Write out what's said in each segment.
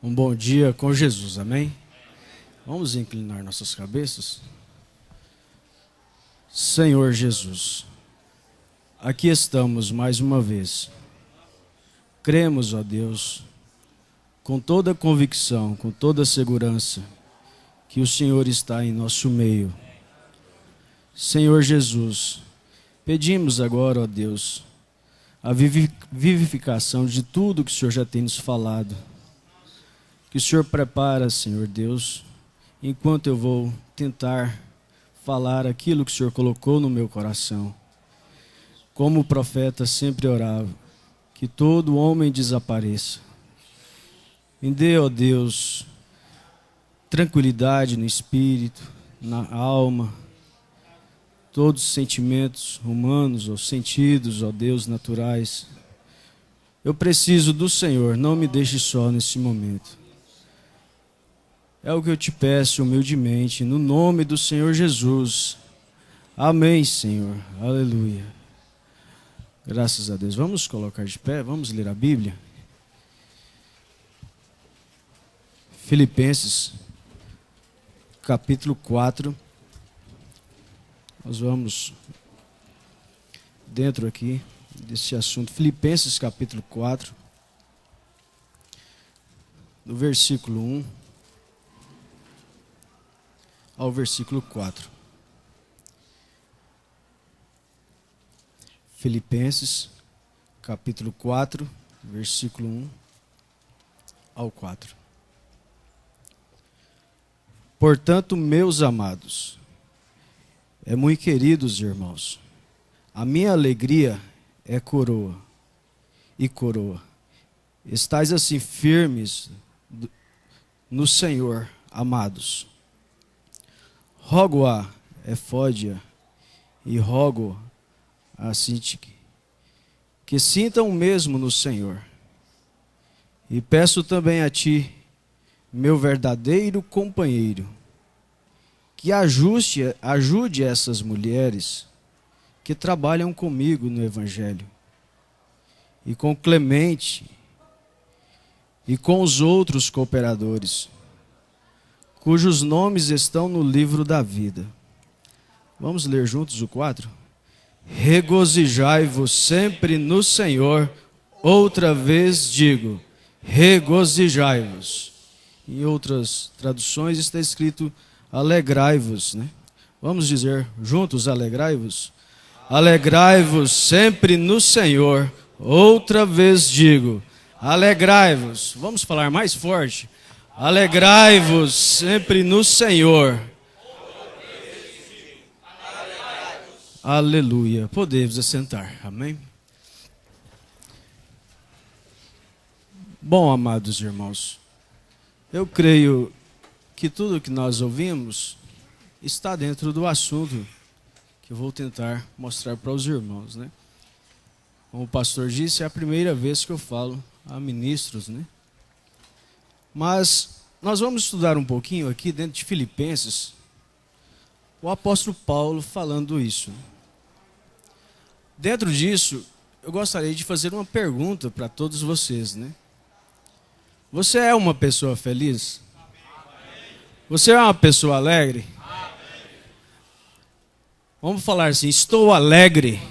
Um bom dia com Jesus, amém? Vamos inclinar nossas cabeças. Senhor Jesus, aqui estamos mais uma vez. Cremos, ó Deus, com toda convicção, com toda segurança, que o Senhor está em nosso meio. Senhor Jesus, pedimos agora, ó Deus, a vivificação de tudo que o Senhor já tem nos falado. Que o Senhor prepara, Senhor Deus, enquanto eu vou tentar falar aquilo que o Senhor colocou no meu coração. Como o profeta sempre orava, que todo homem desapareça. Me dê, ó Deus, tranquilidade no espírito, na alma, todos os sentimentos humanos ou sentidos, ó Deus, naturais. Eu preciso do Senhor, não me deixe só nesse momento. É o que eu te peço humildemente, no nome do Senhor Jesus. Amém, Senhor. Aleluia. Graças a Deus. Vamos colocar de pé, vamos ler a Bíblia. Filipenses, capítulo 4. Nós vamos dentro aqui desse assunto. Filipenses, capítulo 4, do versículo 1 ao versículo 4. Filipenses, capítulo 4, versículo 1 ao 4. Portanto, meus amados, muito queridos irmãos, a minha alegria é coroa e coroa. Estais assim firmes no Senhor, amados. Rogo a Efódia e rogo a Sintique que sintam o mesmo no Senhor. E peço também a ti, meu verdadeiro companheiro, que ajude essas mulheres que trabalham comigo no Evangelho, e com Clemente e com os outros cooperadores, cujos nomes estão no livro da vida. Vamos ler juntos o 4? Regozijai-vos sempre no Senhor. Outra vez digo, regozijai-vos. Em outras traduções está escrito alegrai-vos, né? Vamos dizer juntos, alegrai-vos. Alegrai-vos sempre no Senhor. Outra vez digo, alegrai-vos. Vamos falar mais forte. Alegrai-vos sempre no Senhor. Aleluia. Podemos assentar. Amém? Bom, amados irmãos, eu creio que tudo que nós ouvimos está dentro do assunto que eu vou tentar mostrar para os irmãos, né? Como o pastor disse, é a primeira vez que eu falo a ministros, né? Mas nós vamos estudar um pouquinho aqui dentro de Filipenses, o apóstolo Paulo falando isso. Dentro disso, eu gostaria de fazer uma pergunta para todos vocês, né? Você é uma pessoa feliz? Você é uma pessoa alegre? Vamos falar assim, estou alegre.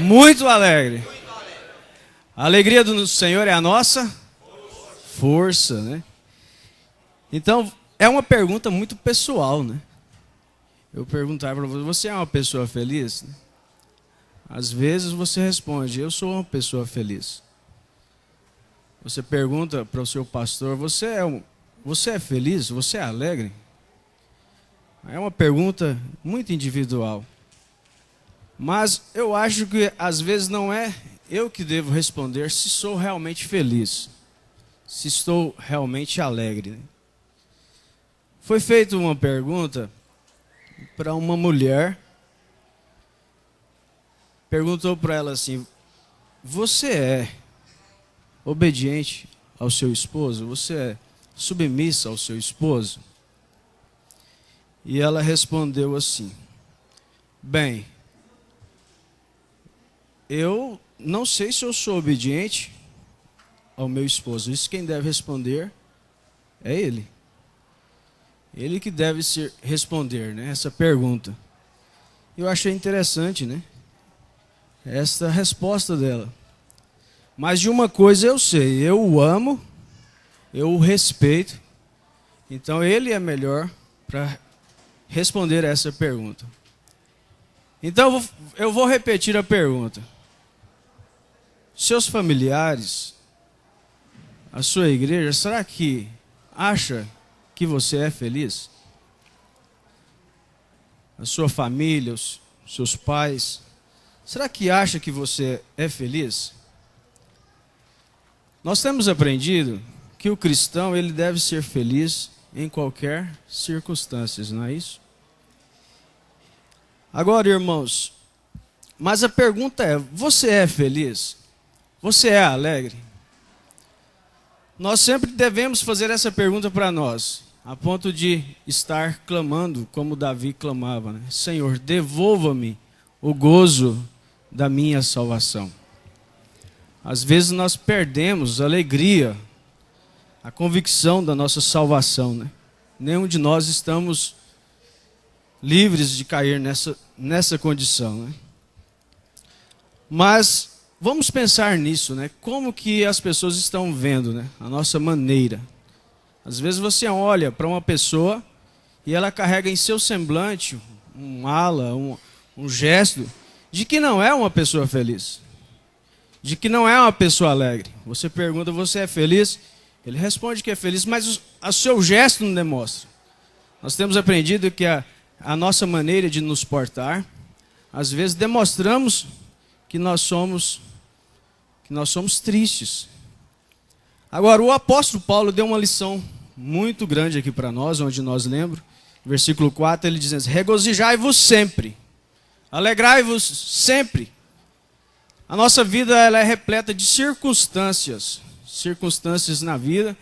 Muito alegre. A alegria do Senhor é a nossa força, né? Então, é uma pergunta muito pessoal, né? Eu perguntar para você, você é uma pessoa feliz? Às vezes você responde, eu sou uma pessoa feliz. Você pergunta para o seu pastor, você é feliz? Você é alegre? É uma pergunta muito individual. Mas eu acho que às vezes não é eu que devo responder se sou realmente feliz, se estou realmente alegre. Foi feita uma pergunta para uma mulher. Perguntou para ela assim, você é obediente ao seu esposo? Você é submissa ao seu esposo? E ela respondeu assim, bem, eu não sei se eu sou obediente ao meu esposo? Isso quem deve responder é ele. Ele que deve responder, né, essa pergunta. Eu achei interessante, né, esta resposta dela. Mas de uma coisa eu sei, eu o amo, eu o respeito, então ele é melhor para responder essa pergunta. Então eu vou repetir a pergunta. Seus familiares, a sua igreja, será que acha que você é feliz? A sua família, os seus pais, será que acha que você é feliz? Nós temos aprendido que o cristão ele deve ser feliz em qualquer circunstância, não é isso? Agora, irmãos, mas a pergunta é, você é feliz? Você é alegre? Nós sempre devemos fazer essa pergunta para nós, a ponto de estar clamando como Davi clamava, né? Senhor, devolva-me o gozo da minha salvação. Às vezes nós perdemos a alegria, a convicção da nossa salvação, né? Nenhum de nós estamos livres de cair nessa condição, né? Mas vamos pensar nisso, né? Como que as pessoas estão vendo, né, a nossa maneira. Às vezes você olha para uma pessoa e ela carrega em seu semblante um ala, um gesto de que não é uma pessoa feliz, de que não é uma pessoa alegre. Você pergunta, você é feliz? Ele responde que é feliz, mas o seu gesto não demonstra. Nós temos aprendido que a nossa maneira de nos portar, às vezes demonstramos que nós somos tristes. Agora, o apóstolo Paulo deu uma lição muito grande aqui para nós, onde nós lembramos, versículo 4, ele diz assim, regozijai-vos sempre, alegrai-vos sempre. A nossa vida ela é repleta de circunstâncias na vida,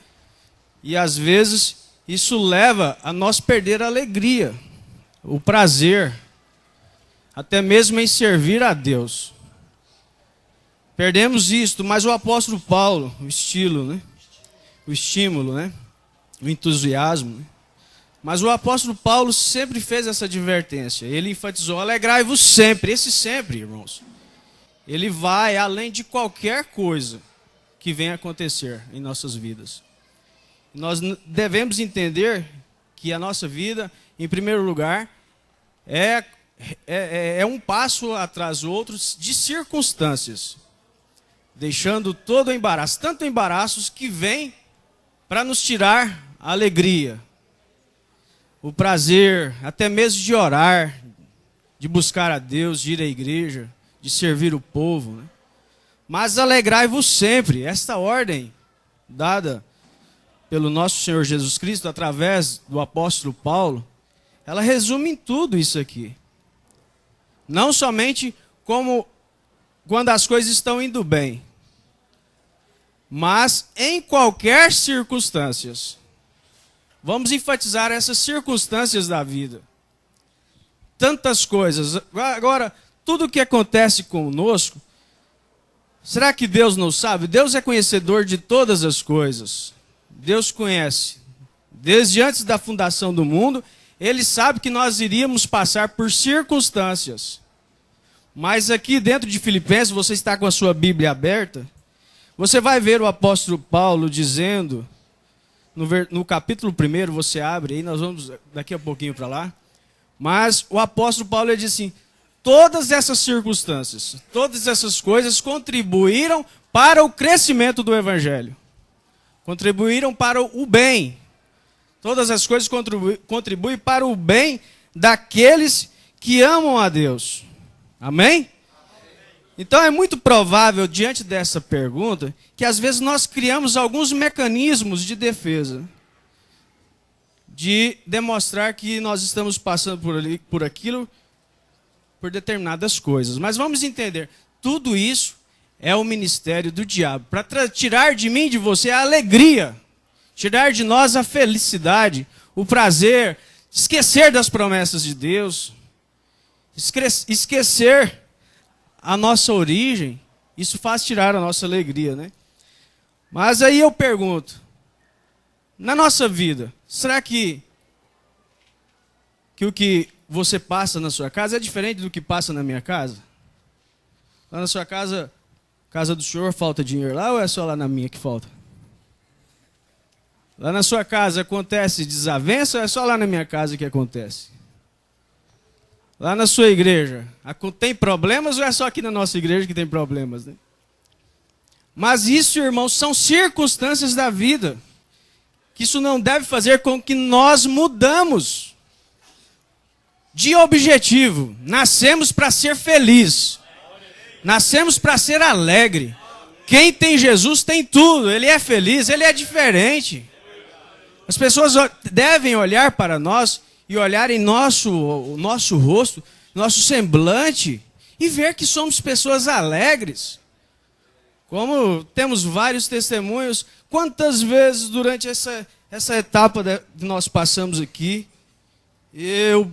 e às vezes isso leva a nós perder a alegria, o prazer, até mesmo em servir a Deus. Perdemos isto, mas o apóstolo Paulo, o estímulo, né? O entusiasmo, né? Mas o apóstolo Paulo sempre fez essa advertência. Ele enfatizou, alegrai-vos sempre. Esse sempre, irmãos, ele vai além de qualquer coisa que venha acontecer em nossas vidas. Nós devemos entender que a nossa vida, em primeiro lugar, é um passo atrás do outro de circunstâncias, deixando todo o embaraço, tanto embaraços que vêm para nos tirar a alegria, o prazer, até mesmo de orar, de buscar a Deus, de ir à igreja, de servir o povo, né? Mas alegrai-vos sempre. Esta ordem dada pelo nosso Senhor Jesus Cristo através do apóstolo Paulo, ela resume em tudo isso aqui. Não somente como quando as coisas estão indo bem, mas em qualquer circunstância. Vamos enfatizar essas circunstâncias da vida. Tantas coisas. Agora, tudo o que acontece conosco, será que Deus não sabe? Deus é conhecedor de todas as coisas. Deus conhece. Desde antes da fundação do mundo, Ele sabe que nós iríamos passar por circunstâncias. Mas aqui dentro de Filipenses, você está com a sua Bíblia aberta, você vai ver o apóstolo Paulo dizendo, no capítulo 1, você abre, aí nós vamos daqui a pouquinho para lá, mas o apóstolo Paulo ele diz assim, todas essas circunstâncias, todas essas coisas contribuíram para o crescimento do Evangelho. Contribuíram para o bem. Todas as coisas contribuem para o bem daqueles que amam a Deus. Amém? Então é muito provável, diante dessa pergunta, que às vezes nós criamos alguns mecanismos de defesa, de demonstrar que nós estamos passando por aquilo, por determinadas coisas. Mas vamos entender, tudo isso é o ministério do diabo, para tirar de mim e de você a alegria, tirar de nós a felicidade, o prazer, esquecer das promessas de Deus, esquecer a nossa origem. Isso faz tirar a nossa alegria, né? Mas aí eu pergunto, na nossa vida, será que o que você passa na sua casa é diferente do que passa na minha casa? Lá na sua casa, casa do senhor, falta dinheiro lá ou é só lá na minha que falta? Lá na sua casa acontece desavença ou é só lá na minha casa que acontece? Lá na sua igreja, tem problemas ou é só aqui na nossa igreja que tem problemas, né? Mas isso, irmãos, são circunstâncias da vida. Que isso não deve fazer com que nós mudamos de objetivo. Nascemos para ser feliz. Nascemos para ser alegre. Quem tem Jesus tem tudo. Ele é feliz, ele é diferente. As pessoas devem olhar para nós e olhar em o nosso rosto, nosso semblante e ver que somos pessoas alegres. Como temos vários testemunhos, quantas vezes durante essa etapa que nós passamos aqui, eu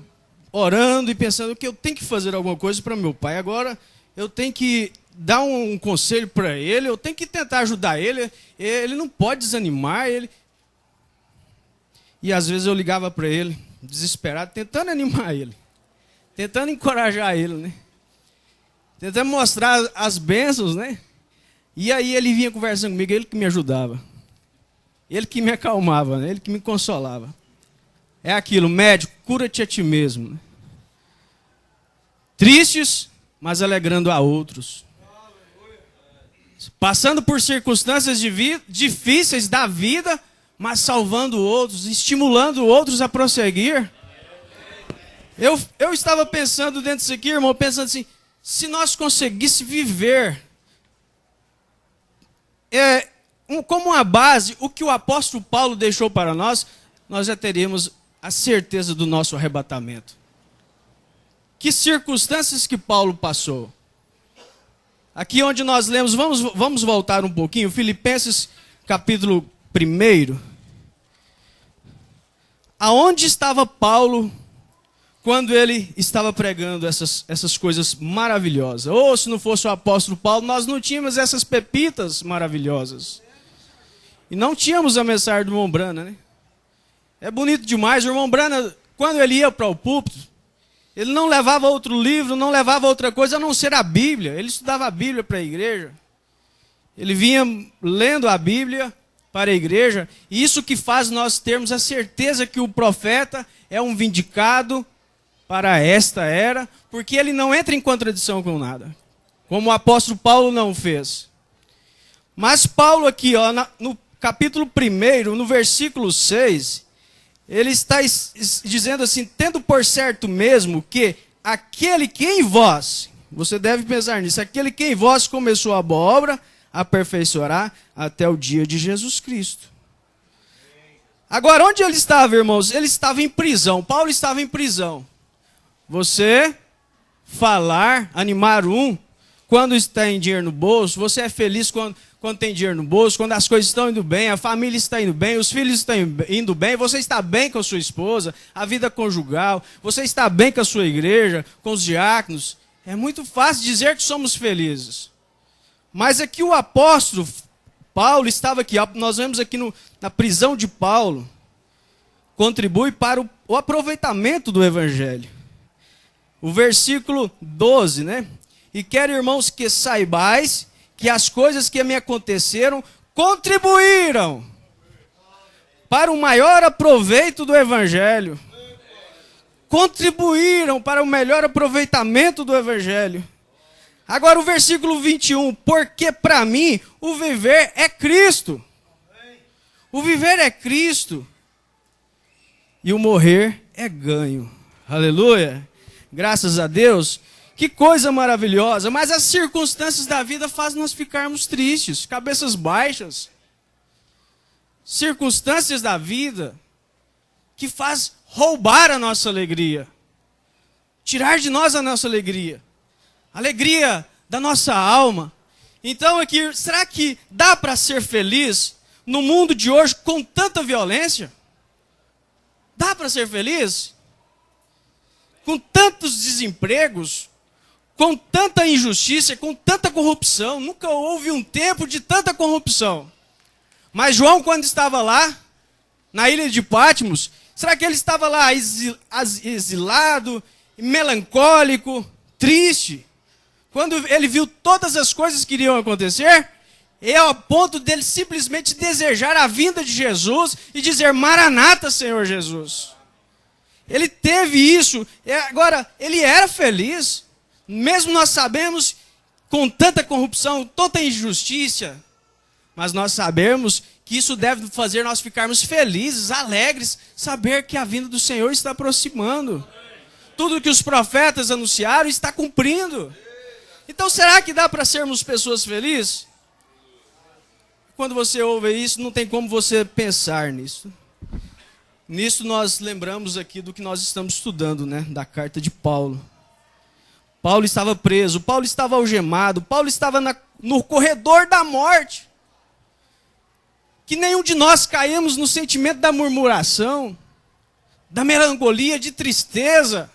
orando e pensando que eu tenho que fazer alguma coisa para meu pai, agora eu tenho que dar um conselho para ele, eu tenho que tentar ajudar ele, ele não pode desanimar, E às vezes eu ligava para ele, desesperado, tentando animar ele, tentando encorajar ele, né? Tentando mostrar as bênçãos, né? E aí ele vinha conversando comigo, ele que me ajudava. Ele que me acalmava, né? Ele que me consolava. É aquilo, médico, cura-te a ti mesmo. Né? Tristes, mas alegrando a outros. Passando por circunstâncias difíceis da vida, mas salvando outros, estimulando outros a prosseguir. Eu estava pensando dentro disso aqui, irmão, pensando assim, se nós conseguíssemos viver como uma base, o que o apóstolo Paulo deixou para nós já teríamos a certeza do nosso arrebatamento. Que circunstâncias que Paulo passou? Aqui onde nós lemos, vamos voltar um pouquinho, Filipenses capítulo 1. Aonde estava Paulo quando ele estava pregando essas coisas maravilhosas? Ou se não fosse o apóstolo Paulo, nós não tínhamos essas pepitas maravilhosas. E não tínhamos a mensagem do irmão Brana, né? É bonito demais. O irmão Brana, quando ele ia para o púlpito, ele não levava outro livro, não levava outra coisa a não ser a Bíblia. Ele estudava a Bíblia para a igreja. Ele vinha lendo a Bíblia para a igreja. E isso que faz nós termos a certeza que o profeta é um vindicado para esta era, porque ele não entra em contradição com nada, como o apóstolo Paulo não fez. Mas Paulo aqui, ó, no capítulo 1, no versículo 6, ele está dizendo assim, tendo por certo mesmo que aquele que em vós, você deve pensar nisso, aquele que em vós começou a boa obra, aperfeiçoará até o dia de Jesus Cristo. Agora, onde ele estava, irmãos? Ele estava em prisão, Paulo estava em prisão. Você falar, animar quando está em dinheiro no bolso, você é feliz quando tem dinheiro no bolso, quando as coisas estão indo bem, a família está indo bem, os filhos estão indo bem, você está bem com a sua esposa, a vida conjugal, você está bem com a sua igreja, com os diáconos. É muito fácil dizer que somos felizes. Mas aqui o apóstolo Paulo estava aqui, nós vemos aqui na prisão de Paulo, contribui para o aproveitamento do evangelho. O versículo 12, né? E quero, irmãos, que saibais que as coisas que me aconteceram contribuíram para o maior aproveito do evangelho. Contribuíram para o melhor aproveitamento do evangelho. Agora o versículo 21, porque para mim o viver é Cristo. O viver é Cristo. E o morrer é ganho. Aleluia. Graças a Deus. Que coisa maravilhosa. Mas as circunstâncias da vida fazem nós ficarmos tristes, cabeças baixas. Circunstâncias da vida que faz roubar a nossa alegria. Tirar de nós a nossa alegria. Alegria da nossa alma. Então aqui, será que dá para ser feliz no mundo de hoje com tanta violência? Dá para ser feliz? Com tantos desempregos, com tanta injustiça, com tanta corrupção. Nunca houve um tempo de tanta corrupção. Mas João, quando estava lá, na ilha de Patmos, será que ele estava lá exilado, melancólico, triste? Quando ele viu todas as coisas que iriam acontecer, é ao ponto dele simplesmente desejar a vinda de Jesus e dizer: Maranata, Senhor Jesus. Ele teve isso. Agora, ele era feliz, mesmo nós sabemos, com tanta corrupção, tanta injustiça, mas nós sabemos que isso deve fazer nós ficarmos felizes, alegres, saber que a vinda do Senhor está aproximando. Tudo que os profetas anunciaram está cumprindo. Então, será que dá para sermos pessoas felizes? Quando você ouve isso, não tem como você pensar nisso. Nisso nós lembramos aqui do que nós estamos estudando, né? Da carta de Paulo. Paulo estava preso, Paulo estava algemado, Paulo estava no corredor da morte. Que nenhum de nós caímos no sentimento da murmuração, da melancolia, de tristeza.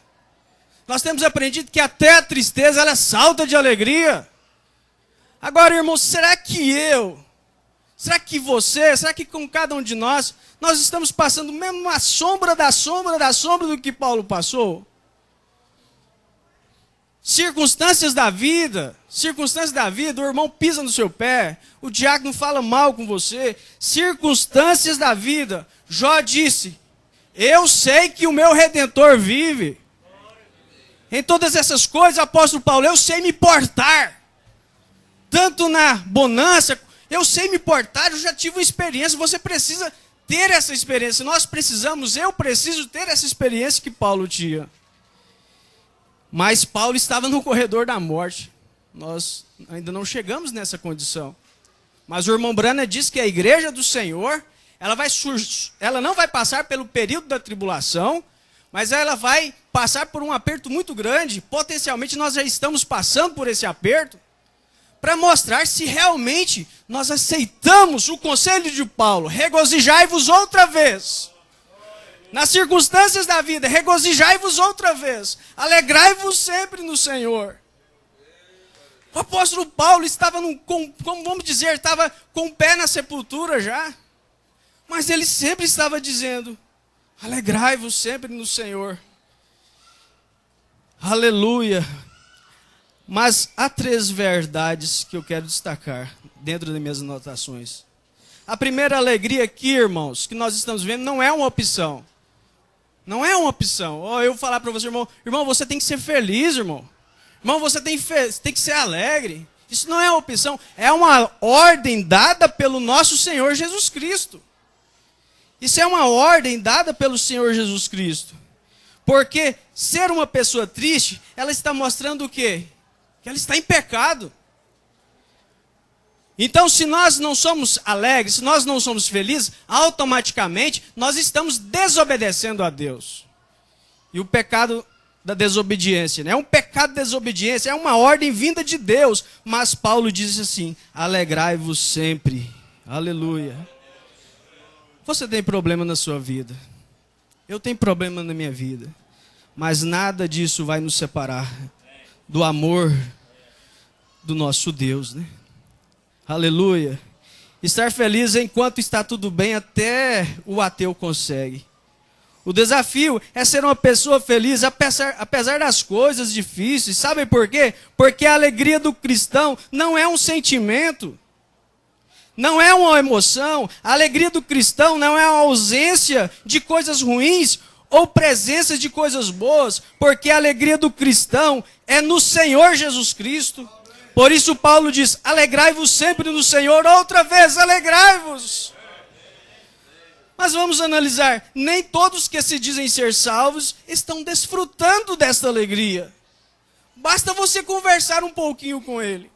Nós temos aprendido que até a tristeza ela salta de alegria. Agora, irmãos, será que você, será que com cada um de nós estamos passando mesmo uma sombra da sombra do que Paulo passou? Circunstâncias da vida, o irmão pisa no seu pé, o diácono fala mal com você, circunstâncias da vida. Jó disse: eu sei que o meu Redentor vive. Em todas essas coisas, apóstolo Paulo, eu sei me portar. Tanto na bonança, eu sei me portar, eu já tive uma experiência. Você precisa ter essa experiência. Eu preciso ter essa experiência que Paulo tinha. Mas Paulo estava no corredor da morte. Nós ainda não chegamos nessa condição. Mas o irmão Branham diz que a igreja do Senhor, ela não vai passar pelo período da tribulação, mas ela vai passar por um aperto muito grande. Potencialmente nós já estamos passando por esse aperto, para mostrar se realmente nós aceitamos o conselho de Paulo: regozijai-vos outra vez. Nas circunstâncias da vida, regozijai-vos outra vez. Alegrai-vos sempre no Senhor. O apóstolo Paulo estava, estava com o pé na sepultura já. Mas ele sempre estava dizendo: alegrai-vos sempre no Senhor. Aleluia. Mas há 3 verdades que eu quero destacar dentro das minhas anotações. A primeira alegria aqui, irmãos, que nós estamos vendo, não é uma opção. Não é uma opção. Eu falar para você, irmão, você tem que ser feliz, irmão. Irmão, você tem que ser alegre. Isso não é uma opção, é uma ordem dada pelo nosso Senhor Jesus Cristo. Isso é uma ordem dada pelo Senhor Jesus Cristo. Porque ser uma pessoa triste, ela está mostrando o quê? Que ela está em pecado. Então, se nós não somos alegres, se nós não somos felizes, automaticamente nós estamos desobedecendo a Deus. E o pecado da desobediência, né? É um pecado de desobediência, é uma ordem vinda de Deus. Mas Paulo diz assim: alegrai-vos sempre. Aleluia. Você tem problema na sua vida. Eu tenho problema na minha vida. Mas nada disso vai nos separar do amor do nosso Deus, né? Aleluia. Estar feliz enquanto está tudo bem, até o ateu consegue. O desafio é ser uma pessoa feliz apesar das coisas difíceis. Sabe por quê? Porque a alegria do cristão não é um sentimento, não é uma emoção. A alegria do cristão não é a ausência de coisas ruins ou presença de coisas boas, porque a alegria do cristão é no Senhor Jesus Cristo. Por isso Paulo diz: alegrai-vos sempre no Senhor. Outra vez, alegrai-vos. Mas vamos analisar: nem todos que se dizem ser salvos estão desfrutando desta alegria. Basta você conversar um pouquinho com ele.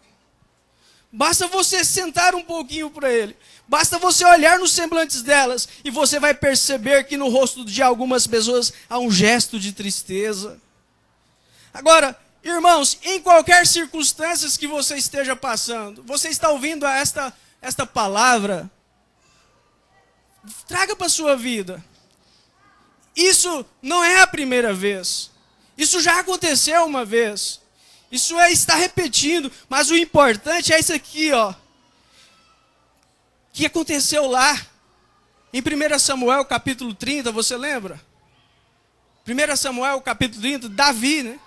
Basta você sentar um pouquinho para ele. Basta você olhar nos semblantes delas e você vai perceber que no rosto de algumas pessoas há um gesto de tristeza. Agora, irmãos, em qualquer circunstância que você esteja passando, você está ouvindo esta palavra, traga para a sua vida. Isso não é a primeira vez. Isso já aconteceu uma vez. Isso está repetindo. Mas o importante é isso aqui, ó. que aconteceu lá, em 1 Samuel capítulo 30, você lembra? 1 Samuel capítulo 30, Davi, né?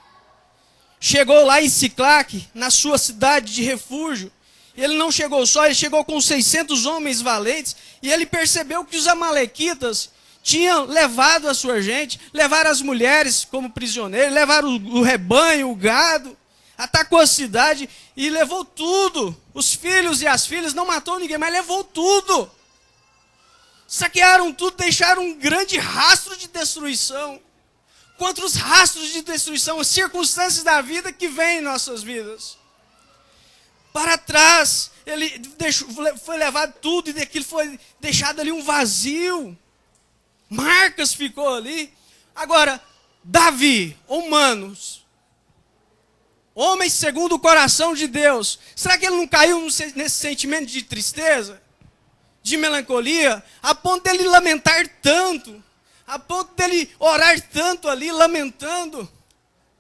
Chegou lá em Siclac, na sua cidade de refúgio. Ele não chegou só, ele chegou com 600 homens valentes. E ele percebeu que os amalequitas tinham levado a sua gente, levaram as mulheres como prisioneiros, levaram o rebanho, o gado. Atacou a cidade e levou tudo. Os filhos e as filhas, não matou ninguém, mas levou tudo. Saquearam tudo, deixaram um grande rastro de destruição. Contra os rastros de destruição, as circunstâncias da vida que vêm em nossas vidas. Para trás, foi levado tudo e daquilo foi deixado ali um vazio. Marcas ficou ali. Agora, Davi, humanos, homens segundo o coração de Deus, será que ele não caiu nesse sentimento de tristeza, de melancolia, a ponto dele lamentar tanto? A ponto dele orar tanto ali, lamentando.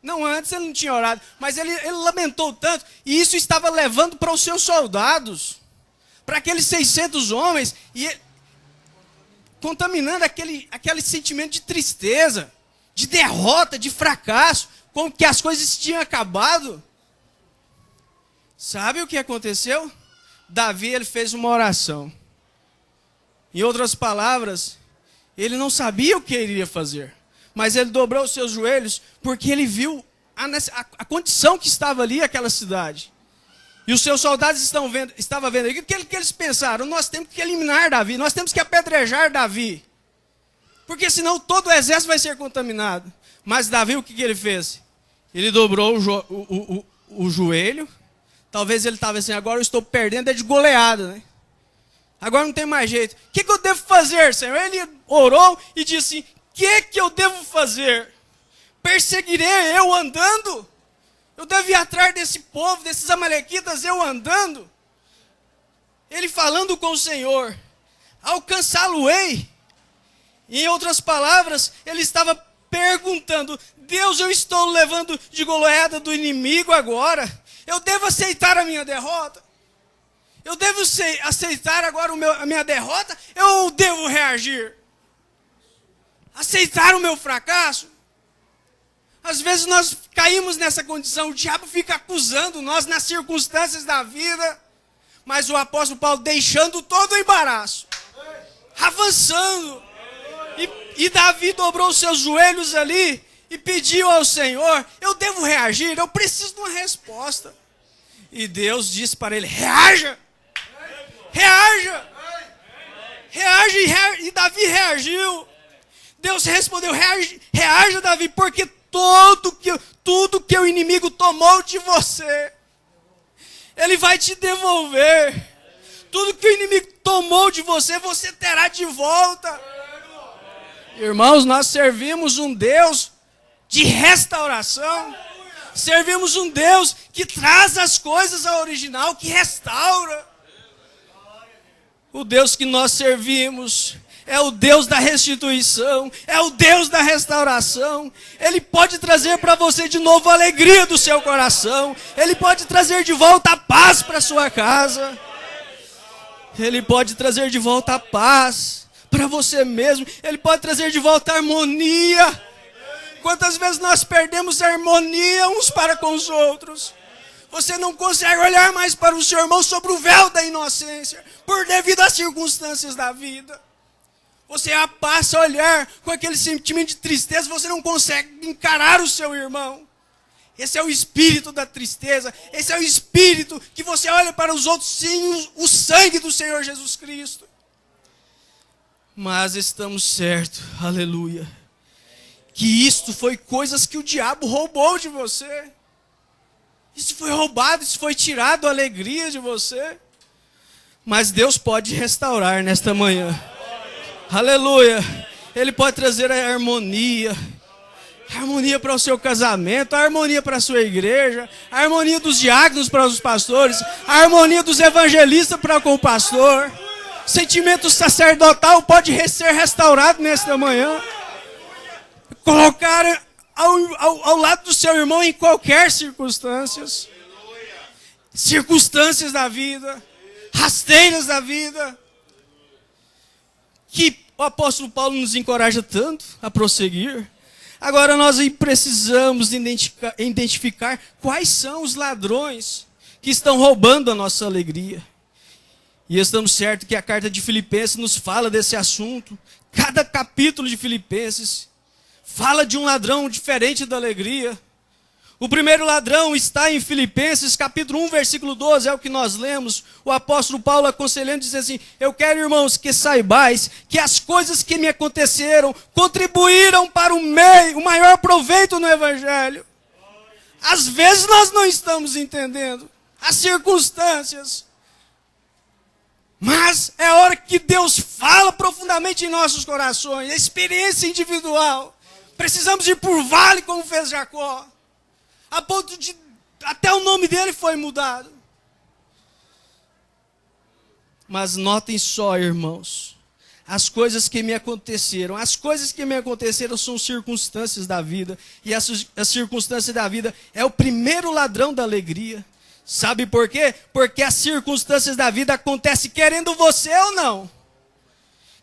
Não, antes ele não tinha orado, mas ele lamentou tanto. E isso estava levando para os seus soldados, para aqueles 600 homens, e contaminando aquele sentimento de tristeza, de derrota, de fracasso, como que as coisas tinham acabado. Sabe o que aconteceu? Davi, ele fez uma oração. Em outras palavras, ele não sabia o que ele iria fazer, mas ele dobrou os seus joelhos porque ele viu a condição que estava ali aquela cidade. E os seus soldados estavam vendo aí. O que eles pensaram? Nós temos que eliminar Davi, nós temos que apedrejar Davi, porque senão todo o exército vai ser contaminado. Mas Davi, o que ele fez? Ele dobrou o joelho. Talvez ele estava assim, agora eu estou perdendo, é de goleada, né? Agora não tem mais jeito. O que eu devo fazer, Senhor? Ele orou e disse assim, o que eu devo fazer? Perseguirei eu andando? Eu devo ir atrás desse povo, desses amalequitas, eu andando? Ele falando com o Senhor, alcançá-lo-ei. Em outras palavras, ele estava perguntando, Deus, eu estou levando de goleada do inimigo agora. Eu devo aceitar a minha derrota? Eu devo aceitar agora a minha derrota? Eu devo reagir? Aceitar o meu fracasso? Às vezes nós caímos nessa condição, o diabo fica acusando nós nas circunstâncias da vida, mas o apóstolo Paulo deixando todo o embaraço, avançando, e Davi dobrou os seus joelhos ali e pediu ao Senhor, eu devo reagir, eu preciso de uma resposta. E Deus disse para ele, reaja! Reaja! Reage, e Davi reagiu. Deus respondeu, reaja Davi, porque tudo que o inimigo tomou de você, ele vai te devolver. Tudo que o inimigo tomou de você, você terá de volta. Irmãos, nós servimos um Deus de restauração. Servimos um Deus que traz as coisas ao original, que restaura. O Deus que nós servimos é o Deus da restituição, é o Deus da restauração. Ele pode trazer para você de novo a alegria do seu coração. Ele pode trazer de volta a paz para sua casa. Ele pode trazer de volta a paz para você mesmo. Ele pode trazer de volta a harmonia. Quantas vezes nós perdemos a harmonia uns para com os outros? Você não consegue olhar mais para o seu irmão sobre o véu da inocência, por devido às circunstâncias da vida. Você passa a olhar com aquele sentimento de tristeza, você não consegue encarar o seu irmão. Esse é o espírito da tristeza, esse é o espírito que você olha para os outros sem o sangue do Senhor Jesus Cristo. Mas estamos certos, aleluia, que isto foi coisas que o diabo roubou de você. Isso foi roubado, isso foi tirado a alegria de você. Mas Deus pode restaurar nesta manhã. Aleluia. Ele pode trazer a harmonia. A harmonia para o seu casamento, a harmonia para a sua igreja, a harmonia dos diáconos para os pastores, a harmonia dos evangelistas para com o pastor. Sentimento sacerdotal pode ser restaurado nesta manhã. Colocar ao lado do seu irmão em qualquer circunstâncias da vida, rasteiras da vida, que o apóstolo Paulo nos encoraja tanto a prosseguir. Agora nós precisamos identificar quais são os ladrões que estão roubando a nossa alegria. E estamos certos que a carta de Filipenses nos fala desse assunto. Cada capítulo de Filipenses fala de um ladrão diferente da alegria. O primeiro ladrão está em Filipenses, capítulo 1, versículo 12, é o que nós lemos. O apóstolo Paulo aconselhando, diz assim: eu quero, irmãos, que saibais que as coisas que me aconteceram contribuíram para o maior proveito no Evangelho. Às vezes nós não estamos entendendo as circunstâncias, mas é hora que Deus fala profundamente em nossos corações, a experiência individual. Precisamos ir por vale, como fez Jacó, a ponto de até o nome dele foi mudado. Mas notem só, irmãos, as coisas que me aconteceram. As coisas que me aconteceram são circunstâncias da vida. E as circunstâncias da vida é o primeiro ladrão da alegria. Sabe por quê? Porque as circunstâncias da vida acontecem querendo você ou não.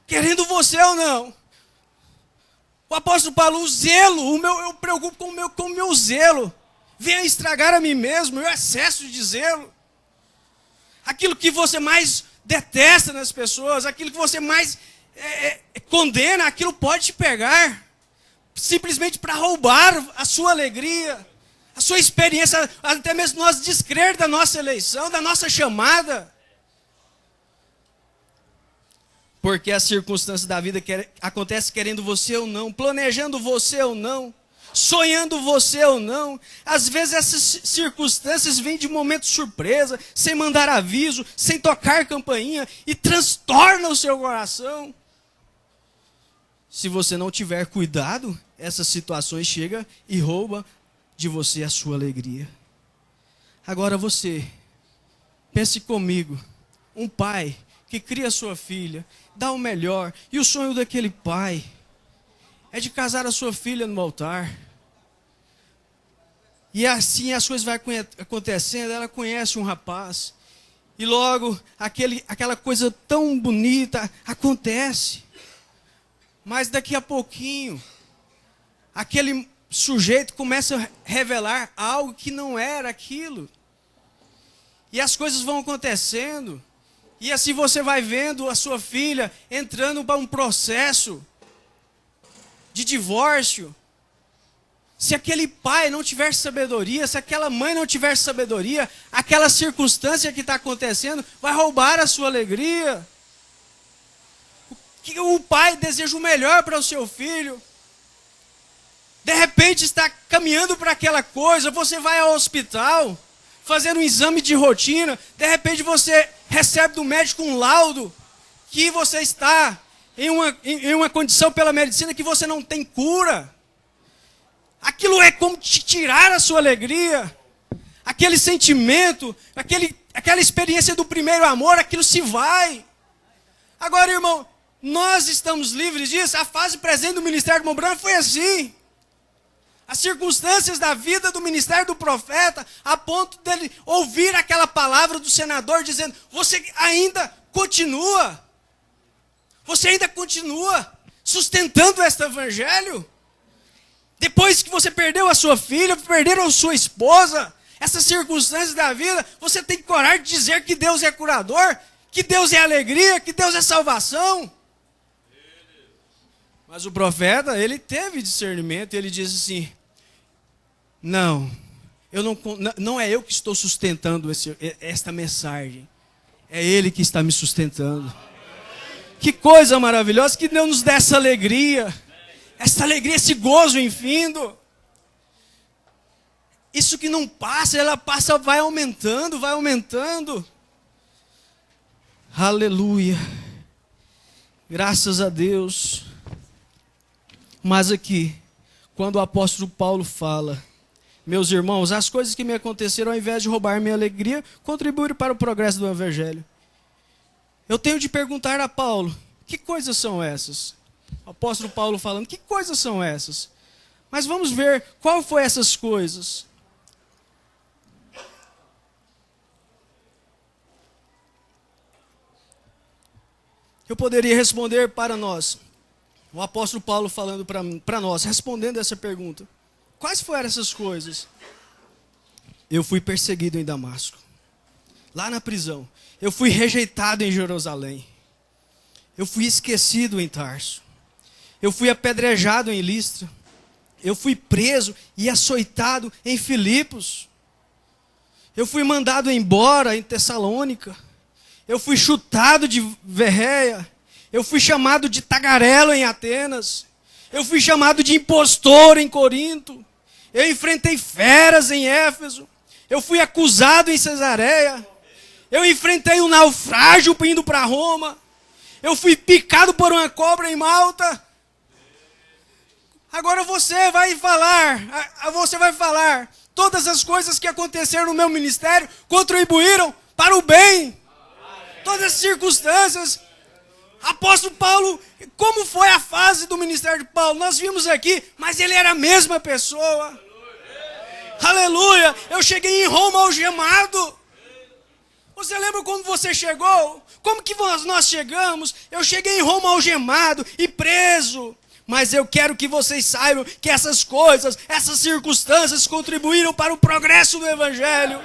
Querendo você ou não. O apóstolo Paulo, o zelo, eu preocupo com o meu zelo. Venha estragar a mim mesmo, o meu excesso de zelo. Aquilo que você mais detesta nas pessoas, aquilo que você mais condena, aquilo pode te pegar. Simplesmente para roubar a sua alegria, a sua experiência, até mesmo nós descrer da nossa eleição, da nossa chamada. Porque as circunstâncias da vida acontecem querendo você ou não, planejando você ou não, sonhando você ou não. Às vezes essas circunstâncias vêm de momento surpresa, sem mandar aviso, sem tocar campainha, e transtornam o seu coração. Se você não tiver cuidado, essas situações chegam e roubam de você a sua alegria. Agora você, pense comigo, um pai que cria sua filha, dá o melhor, e o sonho daquele pai é de casar a sua filha no altar. E assim as coisas vão acontecendo, ela conhece um rapaz, e logo aquela coisa tão bonita acontece. Mas daqui a pouquinho, aquele sujeito começa a revelar algo que não era aquilo. E as coisas vão acontecendo, e assim você vai vendo a sua filha entrando para um processo de divórcio. Se aquele pai não tiver sabedoria, se aquela mãe não tiver sabedoria, aquela circunstância que está acontecendo vai roubar a sua alegria. O pai deseja o melhor para o seu filho. De repente está caminhando para aquela coisa, você vai ao hospital, fazer um exame de rotina, de repente você recebe do médico um laudo que você está em uma condição pela medicina que você não tem cura. Aquilo é como te tirar a sua alegria, aquele sentimento, aquela experiência do primeiro amor, aquilo se vai. Agora, irmão, nós estamos livres disso. A fase presente do ministério do Mombrana foi assim. As circunstâncias da vida do ministério do profeta, a ponto dele ouvir aquela palavra do senador dizendo: você ainda continua sustentando este evangelho? Depois que você perdeu a sua filha, perderam a sua esposa, essas circunstâncias da vida, você tem coragem de dizer que Deus é curador, que Deus é alegria, que Deus é salvação? Mas o profeta, ele teve discernimento, ele disse assim: não é eu que estou sustentando esta mensagem, é Ele que está me sustentando. Que coisa maravilhosa, que Deus nos dê essa alegria, esse gozo infindo. Isso que não passa, ela passa, vai aumentando, vai aumentando. Aleluia. Graças a Deus. Mas aqui, quando o apóstolo Paulo fala: meus irmãos, as coisas que me aconteceram, ao invés de roubar minha alegria, contribuíram para o progresso do evangelho. Eu tenho de perguntar a Paulo: que coisas são essas? O apóstolo Paulo falando: que coisas são essas? Mas vamos ver qual foi essas coisas. Eu poderia responder para nós, o apóstolo Paulo falando para nós, respondendo essa pergunta. Quais foram essas coisas? Eu fui perseguido em Damasco, lá na prisão. Eu fui rejeitado em Jerusalém. Eu fui esquecido em Tarso. Eu fui apedrejado em Listra. Eu fui preso e açoitado em Filipos. Eu fui mandado embora em Tessalônica. Eu fui chutado de Verreia. Eu fui chamado de tagarelo em Atenas. Eu fui chamado de impostor em Corinto. Eu enfrentei feras em Éfeso. Eu fui acusado em Cesareia. Eu enfrentei um naufrágio indo para Roma. Eu fui picado por uma cobra em Malta. Agora você vai falar, todas as coisas que aconteceram no meu ministério contribuíram para o bem. Todas as circunstâncias. Apóstolo Paulo, como foi a fase do ministério de Paulo? Nós vimos aqui, mas ele era a mesma pessoa. Aleluia! Eu cheguei em Roma algemado. Você lembra como você chegou? Como que nós chegamos? Eu cheguei em Roma algemado e preso. Mas eu quero que vocês saibam que essas coisas, essas circunstâncias contribuíram para o progresso do Evangelho.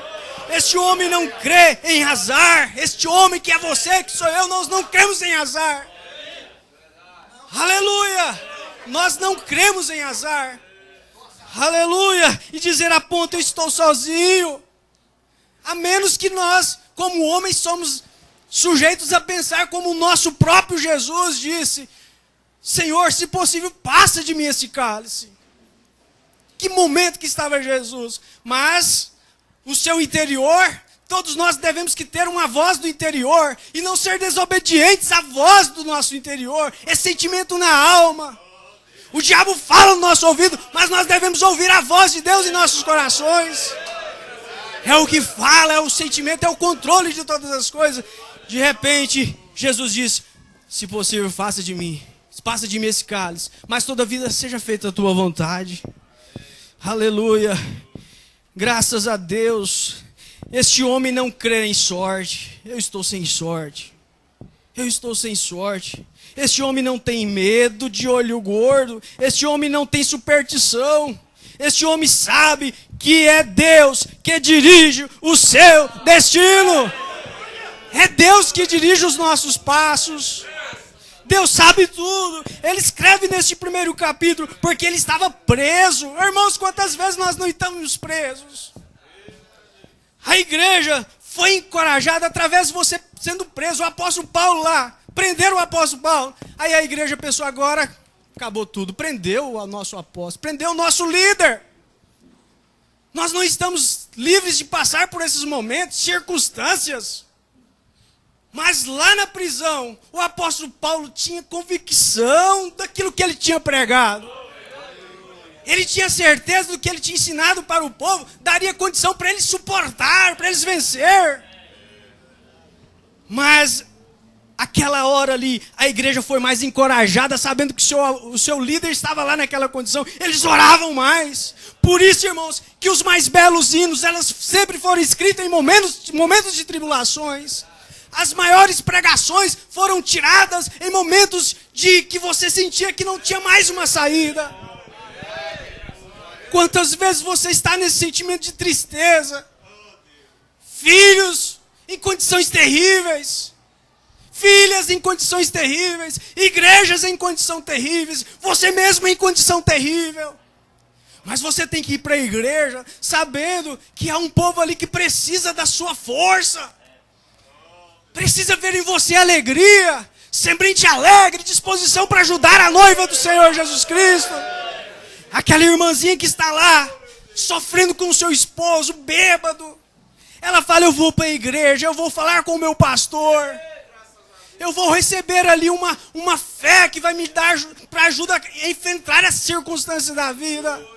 Este homem não crê em azar. Este homem que é você, que sou eu, nós não cremos em azar. Aleluia! Nós não cremos em azar. Aleluia! E dizer a ponta, eu estou sozinho. A menos que nós, como homens, somos sujeitos a pensar como o nosso próprio Jesus disse: Senhor, se possível, passa de mim esse cálice. Que momento que estava Jesus. Mas o seu interior, todos nós devemos que ter uma voz do interior e não ser desobedientes à voz do nosso interior, esse sentimento na alma. O diabo fala no nosso ouvido, mas nós devemos ouvir a voz de Deus em nossos corações. É o que fala, é o sentimento, é o controle de todas as coisas. De repente, Jesus disse: se possível, passa de mim esse cálice, mas toda vida seja feita a tua vontade. Aleluia. Graças a Deus. Este homem não crê em sorte. Eu estou sem sorte. Eu estou sem sorte. Este homem não tem medo de olho gordo. Este homem não tem superstição. Este homem sabe que é Deus que dirige o seu destino. É Deus que dirige os nossos passos. Deus sabe tudo. Ele escreve neste primeiro capítulo porque ele estava preso. Irmãos, quantas vezes nós não estamos presos? A igreja foi encorajada através de você sendo preso. O apóstolo Paulo lá, prenderam o apóstolo Paulo. Aí a igreja pensou: agora acabou tudo. Prendeu o nosso apóstolo, prendeu o nosso líder. Nós não estamos livres de passar por esses momentos, circunstâncias. Mas lá na prisão, o apóstolo Paulo tinha convicção daquilo que ele tinha pregado. Ele tinha certeza do que ele tinha ensinado para o povo, daria condição para eles suportar, para eles vencer. Mas aquela hora ali, a igreja foi mais encorajada, sabendo que o seu líder estava lá naquela condição. Eles oravam mais. Por isso, irmãos, que os mais belos hinos, elas sempre foram escritas em momentos de tribulações. As maiores pregações foram tiradas em momentos de que você sentia que não tinha mais uma saída. Quantas vezes você está nesse sentimento de tristeza? Filhos em condições terríveis. Filhas em condições terríveis. Igrejas em condições terríveis. Você mesmo em condição terrível. Mas você tem que ir para a igreja sabendo que há um povo ali que precisa da sua força. Precisa ver em você alegria, semblante alegre, disposição para ajudar a noiva do Senhor Jesus Cristo. Aquela irmãzinha que está lá, sofrendo com o seu esposo, bêbado. Ela fala: eu vou para a igreja, eu vou falar com o meu pastor. Eu vou receber ali uma fé que vai me dar para ajudar a enfrentar as circunstâncias da vida.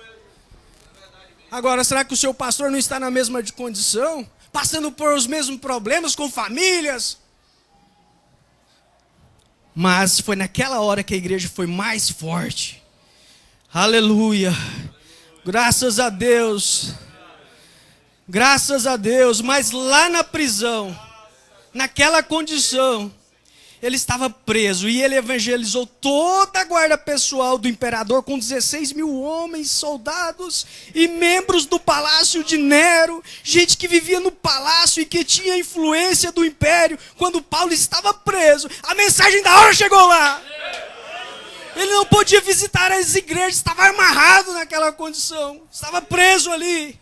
Agora, será que o seu pastor não está na mesma condição? Passando por os mesmos problemas com famílias? Mas foi naquela hora que a igreja foi mais forte. Aleluia. Graças a Deus. Graças a Deus. Mas lá na prisão, naquela condição, ele estava preso e ele evangelizou toda a guarda pessoal do imperador com 16 mil homens, soldados e membros do palácio de Nero, gente que vivia no palácio e que tinha influência do império. Quando Paulo estava preso, a mensagem da hora chegou lá. Ele não podia visitar as igrejas, estava amarrado naquela condição, estava preso ali.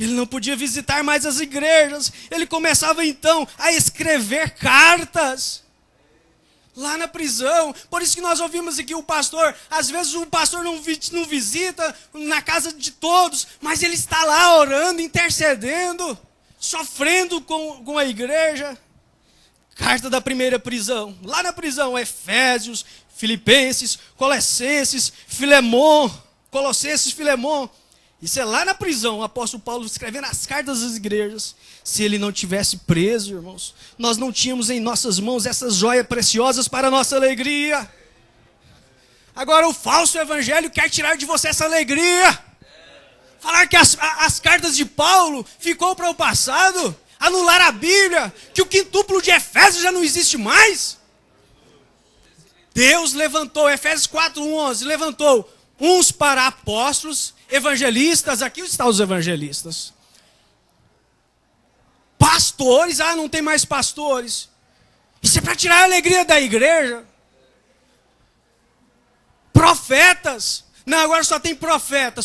Ele não podia visitar mais as igrejas. Ele começava então a escrever cartas lá na prisão. Por isso que nós ouvimos aqui o pastor, às vezes o pastor não visita na casa de todos, mas ele está lá orando, intercedendo, sofrendo com a igreja. Carta da primeira prisão, lá na prisão, Efésios, Filipenses, Colossenses, Filemon. Isso é lá na prisão, o apóstolo Paulo escrevendo as cartas das igrejas. Se ele não tivesse preso, irmãos, nós não tínhamos em nossas mãos essas joias preciosas para a nossa alegria. Agora o falso evangelho quer tirar de você essa alegria. Falar que as cartas de Paulo ficou para o passado, anular a Bíblia, que o quintúplo de Efésios já não existe mais. Deus levantou, Efésios 4:11, levantou uns para apóstolos, evangelistas, aqui estão os evangelistas. Pastores, não tem mais pastores. Isso é para tirar a alegria da igreja. Profetas, não, agora só tem profeta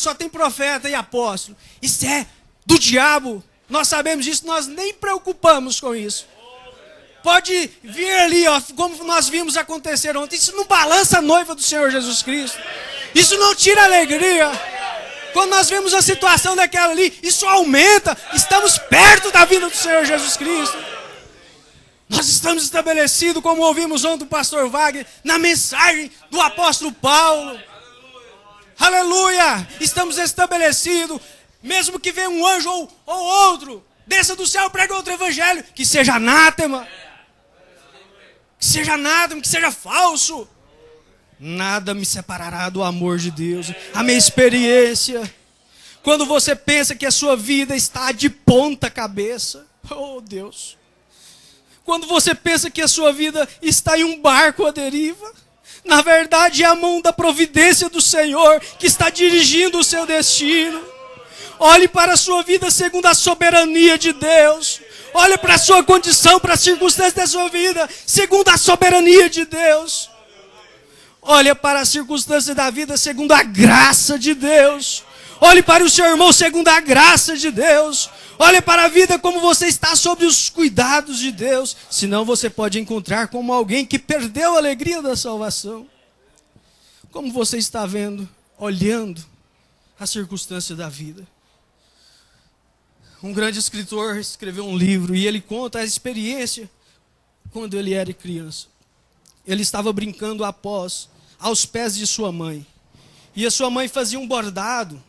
e apóstolo. Isso é do diabo. Nós sabemos disso, nós nem preocupamos com isso. Pode vir ali, como nós vimos acontecer ontem. Isso não balança a noiva do Senhor Jesus Cristo. Isso não tira a alegria. Quando nós vemos a situação daquela ali, isso aumenta. Estamos perto da vinda do Senhor Jesus Cristo. Nós estamos estabelecidos, como ouvimos ontem do pastor Wagner, na mensagem do apóstolo Paulo. Aleluia! Estamos estabelecidos. Mesmo que venha um anjo ou outro, desça do céu, prega outro evangelho, que seja anátema. Que seja falso. Nada me separará do amor de Deus. A minha experiência. Quando você pensa que a sua vida está de ponta cabeça. Oh Deus. Quando você pensa que a sua vida está em um barco à deriva. Na verdade é a mão da providência do Senhor que está dirigindo o seu destino. Olhe para a sua vida segundo a soberania de Deus. Olhe para a sua condição, para as circunstâncias da sua vida segundo a soberania de Deus. Olhe para as circunstâncias da vida segundo a graça de Deus. Olhe para o seu irmão segundo a graça de Deus. Olhe para a vida como você está sob os cuidados de Deus. Senão você pode encontrar como alguém que perdeu a alegria da salvação. Como você está vendo, olhando a circunstância da vida. Um grande escritor escreveu um livro e ele conta a experiência quando ele era criança. Ele estava brincando aos pés de sua mãe. E a sua mãe fazia um bordado.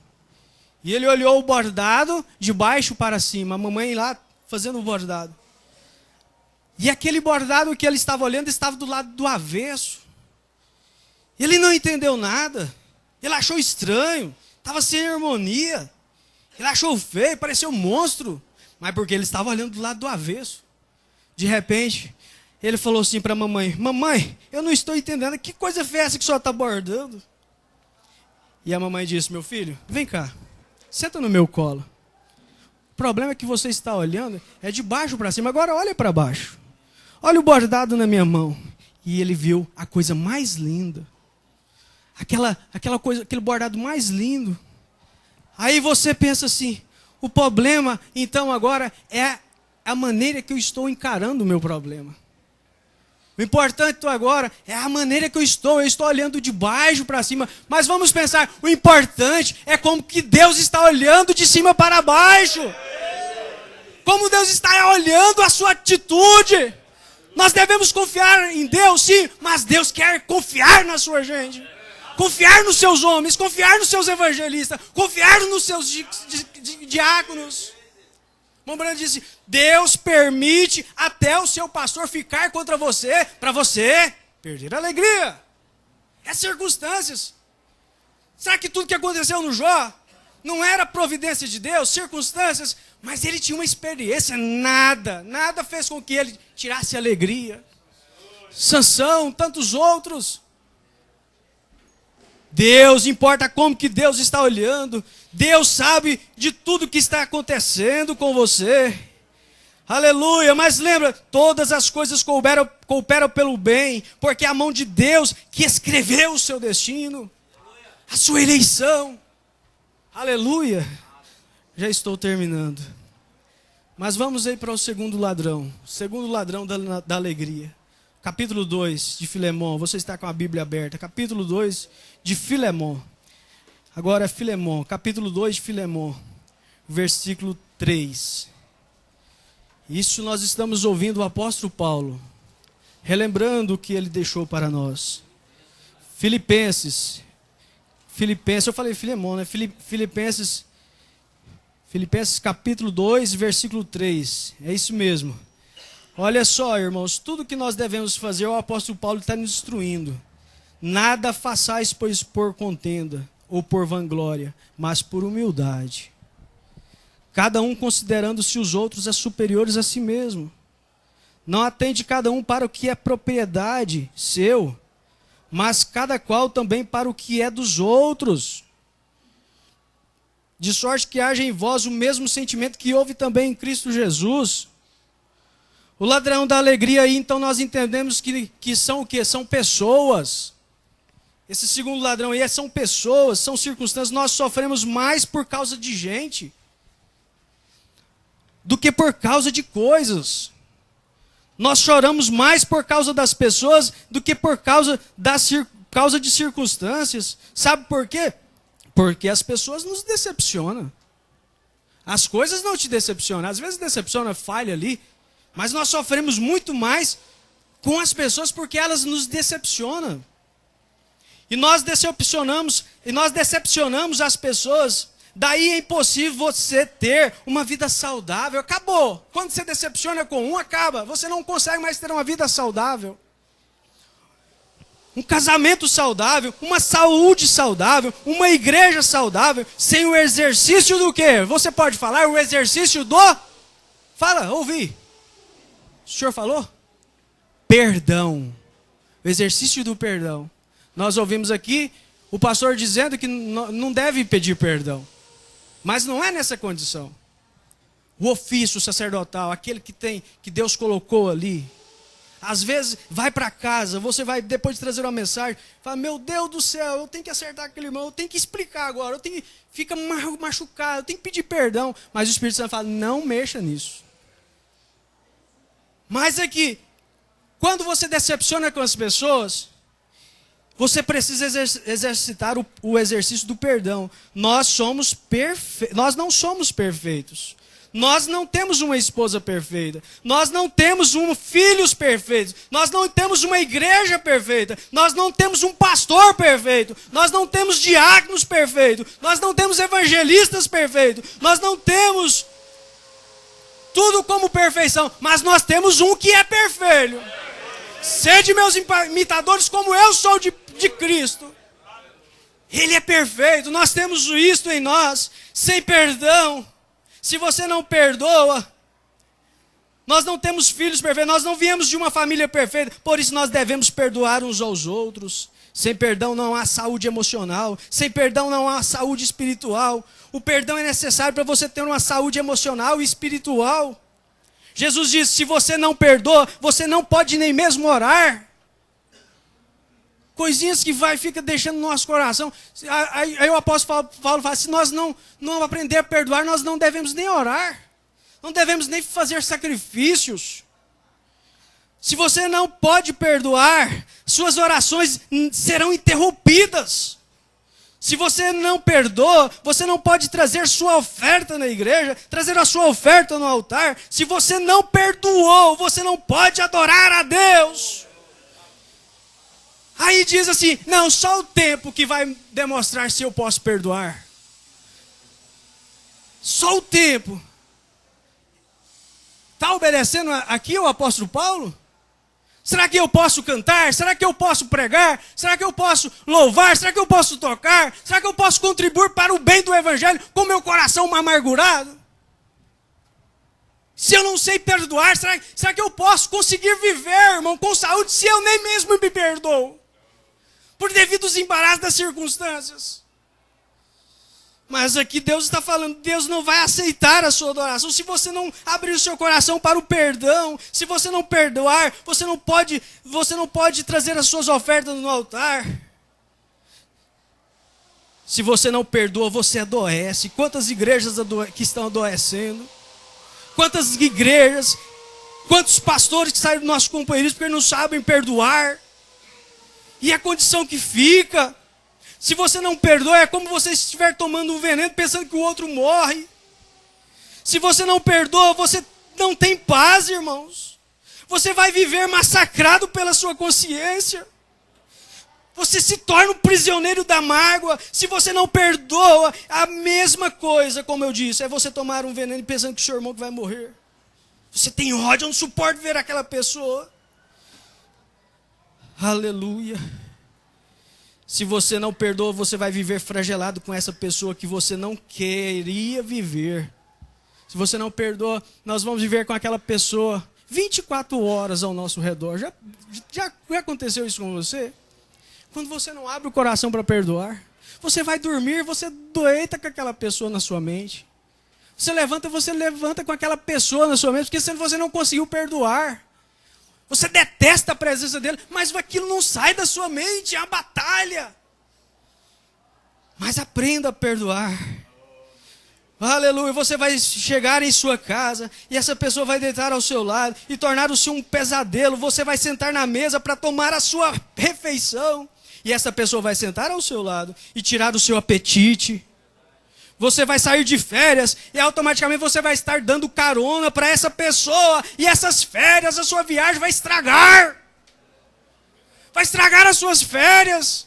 E ele olhou o bordado de baixo para cima. A mamãe lá fazendo o bordado. E aquele bordado que ele estava olhando estava do lado do avesso. Ele não entendeu nada. Ele achou estranho. Estava sem harmonia. Ele achou feio, parecia um monstro. Mas porque ele estava olhando do lado do avesso. De repente, ele falou assim para a mamãe: mamãe, eu não estou entendendo. Que coisa feia essa que o senhor está bordando? E a mamãe disse: meu filho, vem cá. Senta no meu colo. O problema é que você está olhando é de baixo para cima. Agora olha para baixo. Olha o bordado na minha mão. E ele viu a coisa mais linda. Aquele bordado mais lindo. Aí você pensa assim, o problema então agora é a maneira que eu estou encarando o meu problema. O importante agora é a maneira que eu estou olhando de baixo para cima. Mas vamos pensar, o importante é como que Deus está olhando de cima para baixo. Como Deus está olhando a sua atitude. Nós devemos confiar em Deus, sim, mas Deus quer confiar na sua gente. Confiar nos seus homens, confiar nos seus evangelistas, confiar nos seus diáconos. Mombrando disse: Deus permite até o seu pastor ficar contra você, para você perder a alegria. É circunstâncias. Será que tudo que aconteceu no Jó não era providência de Deus, circunstâncias? Mas ele tinha uma experiência, nada fez com que ele tirasse a alegria. Sansão, tantos outros. Deus, importa como que Deus está olhando. Deus sabe de tudo que está acontecendo com você. Aleluia, mas lembra, todas as coisas cooperam pelo bem, porque é a mão de Deus que escreveu o seu destino, a sua eleição. Aleluia. Já estou terminando. Mas vamos aí para o segundo ladrão da alegria. Capítulo 2 de Filemon, você está com a Bíblia aberta. Capítulo 2 de Filemon. Agora Filemon, capítulo 2 de Filemon, versículo 3. Isso nós estamos ouvindo o apóstolo Paulo, relembrando o que ele deixou para nós. Filipenses, eu falei Filemon, né? Filipenses capítulo 2, versículo 3. É isso mesmo. Olha só, irmãos, tudo que nós devemos fazer, o apóstolo Paulo está nos instruindo. Nada façais, pois, por contenda ou por vanglória, mas por humildade. Cada um considerando-se os outros as superiores a si mesmo. Não atende cada um para o que é propriedade seu, mas cada qual também para o que é dos outros. De sorte que haja em vós o mesmo sentimento que houve também em Cristo Jesus. O ladrão da alegria aí, então nós entendemos que são o quê? São pessoas. Esse segundo ladrão aí são pessoas, são circunstâncias. Nós sofremos mais por causa de gente do que por causa de coisas. Nós choramos mais por causa das pessoas do que por causa de circunstâncias. Sabe por quê? Porque as pessoas nos decepcionam. As coisas não te decepcionam. Às vezes decepciona, falha ali. Mas nós sofremos muito mais com as pessoas porque elas nos decepcionam. E nós decepcionamos as pessoas. Daí é impossível você ter uma vida saudável. Acabou. Quando você decepciona com um, acaba. Você não consegue mais ter uma vida saudável. Um casamento saudável, uma saúde saudável, uma igreja saudável, sem o exercício do quê? Você pode falar o exercício do... Fala, ouvi. O senhor falou? Perdão. O exercício do perdão. Nós ouvimos aqui o pastor dizendo que não deve pedir perdão. Mas não é nessa condição. O ofício sacerdotal, aquele que Deus colocou ali. Às vezes, vai para casa, você vai, depois de trazer uma mensagem, fala, meu Deus do céu, eu tenho que acertar aquele irmão, eu tenho que explicar agora, fica machucado, eu tenho que pedir perdão. Mas o Espírito Santo fala, não mexa nisso. Mas é que, quando você decepciona com as pessoas, você precisa exercitar o exercício do perdão. Nós não somos perfeitos. Nós não temos uma esposa perfeita. Nós não temos filhos perfeitos. Nós não temos uma igreja perfeita. Nós não temos um pastor perfeito. Nós não temos diáconos perfeitos. Nós não temos evangelistas perfeitos. Nós não temos tudo como perfeição. Mas nós temos um que é perfeito. Sede meus imitadores como eu sou de Cristo. Ele é perfeito. Nós temos isto em nós. Sem perdão. Se você não perdoa, nós não temos filhos perfeitos, nós não viemos de uma família perfeita, por isso nós devemos perdoar uns aos outros. Sem perdão não há saúde emocional, sem perdão não há saúde espiritual. O perdão é necessário para você ter uma saúde emocional e espiritual. Jesus disse, se você não perdoa, você não pode nem mesmo orar. Coisinhas que fica deixando no nosso coração. Aí o apóstolo Paulo fala, se nós não aprender a perdoar, nós não devemos nem orar. Não devemos nem fazer sacrifícios. Se você não pode perdoar, suas orações serão interrompidas. Se você não perdoa, você não pode trazer sua oferta na igreja, trazer a sua oferta no altar. Se você não perdoou, você não pode adorar a Deus. Aí diz assim, não, só o tempo que vai demonstrar se eu posso perdoar. Só o tempo. Está obedecendo aqui o apóstolo Paulo? Será que eu posso cantar? Será que eu posso pregar? Será que eu posso louvar? Será que eu posso tocar? Será que eu posso contribuir para o bem do evangelho com meu coração amargurado? Se eu não sei perdoar, será que eu posso conseguir viver, irmão, com saúde, se eu nem mesmo me perdoo? Por devido aos embaraços das circunstâncias. Mas aqui Deus está falando, Deus não vai aceitar a sua adoração se você não abrir o seu coração para o perdão. Se você não perdoar, você não pode trazer as suas ofertas no altar. Se você não perdoa, você adoece. Quantas igrejas que estão adoecendo? Quantas igrejas, quantos pastores que saem do nosso companheirismo porque não sabem perdoar? E a condição que fica... Se você não perdoa, é como você estiver tomando um veneno pensando que o outro morre. Se você não perdoa, você não tem paz, irmãos. Você vai viver massacrado pela sua consciência. Você se torna um prisioneiro da mágoa. Se você não perdoa, a mesma coisa, como eu disse, é você tomar um veneno pensando que o seu irmão vai morrer. Você tem ódio, eu não suporto ver aquela pessoa. Aleluia. Se você não perdoa, você vai viver flagelado com essa pessoa que você não queria viver. Se você não perdoa, nós vamos viver com aquela pessoa 24 horas ao nosso redor. Já aconteceu isso com você? Quando você não abre o coração para perdoar, você vai dormir, você doeta com aquela pessoa na sua mente. Você levanta com aquela pessoa na sua mente, porque você não conseguiu perdoar. Você detesta a presença dele, mas aquilo não sai da sua mente, é uma batalha. Mas aprenda a perdoar. Aleluia, você vai chegar em sua casa e essa pessoa vai deitar ao seu lado e tornar o seu um pesadelo. Você vai sentar na mesa para tomar a sua refeição e essa pessoa vai sentar ao seu lado e tirar o seu apetite. Você vai sair de férias e automaticamente você vai estar dando carona para essa pessoa. E essas férias, a sua viagem vai estragar. Vai estragar as suas férias.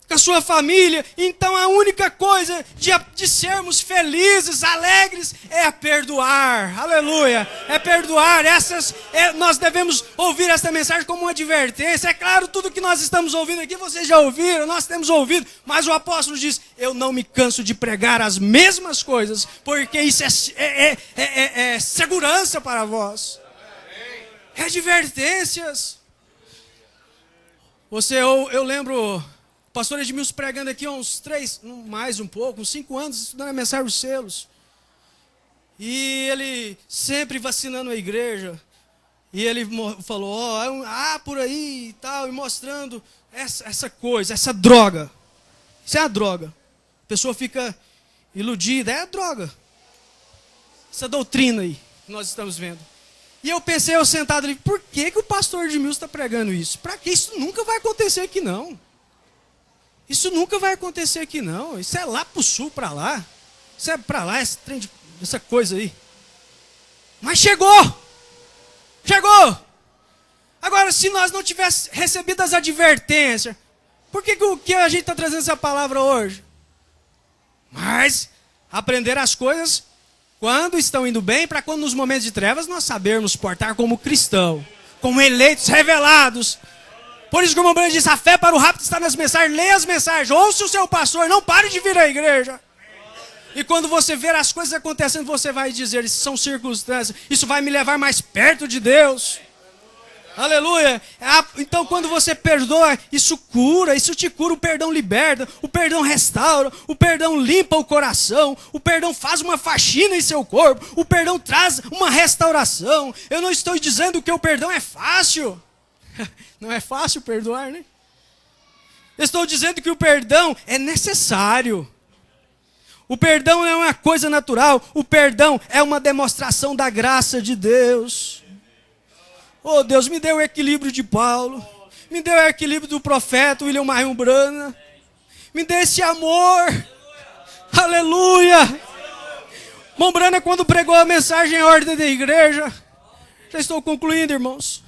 Com a sua família. Então a única coisa de sermos felizes, alegres, é perdoar. Aleluia. É perdoar. Nós devemos ouvir essa mensagem como uma advertência. É claro, tudo que nós estamos ouvindo aqui, vocês já ouviram, nós temos ouvido. Mas o apóstolo diz, eu não me canso de pregar as mesmas coisas, porque isso é segurança para vós. É advertências. Eu lembro... O pastor Edmilson pregando aqui há uns 5 anos, estudando a mensagem dos selos. E ele sempre vacinando a igreja. E ele falou, por aí e tal, e mostrando essa coisa, essa droga. Isso é a droga. A pessoa fica iludida, é a droga. Essa doutrina aí que nós estamos vendo. E eu pensei, eu sentado ali, por que o pastor Edmilson está pregando isso? Para que isso nunca vai acontecer aqui não. Isso nunca vai acontecer aqui não. Isso é lá pro sul, para lá. Isso é para lá, essa coisa aí. Mas chegou! Chegou! Agora, se nós não tivéssemos recebido as advertências, por que a gente está trazendo essa palavra hoje? Mas aprender as coisas quando estão indo bem, para quando nos momentos de trevas nós sabermos portar como cristão, como eleitos revelados. Por isso que o irmão Branco diz, a fé para o rápido está nas mensagens. Leia as mensagens, ouça o seu pastor, não pare de vir à igreja. E quando você ver as coisas acontecendo, você vai dizer, isso são circunstâncias, isso vai me levar mais perto de Deus. Aleluia. Então quando você perdoa, isso te cura, o perdão liberta, o perdão restaura, o perdão limpa o coração, o perdão faz uma faxina em seu corpo, o perdão traz uma restauração. Eu não estou dizendo que o perdão é fácil. Não é fácil perdoar, né? Estou dizendo que o perdão é necessário. O perdão não é uma coisa natural. O perdão é uma demonstração da graça de Deus. Oh Deus, me dê o equilíbrio de Paulo. Me dê o equilíbrio do profeta William Marion Branham. Me dê esse amor. Aleluia. Irmão Branham, quando pregou a mensagem à ordem da igreja. Já estou concluindo, irmãos.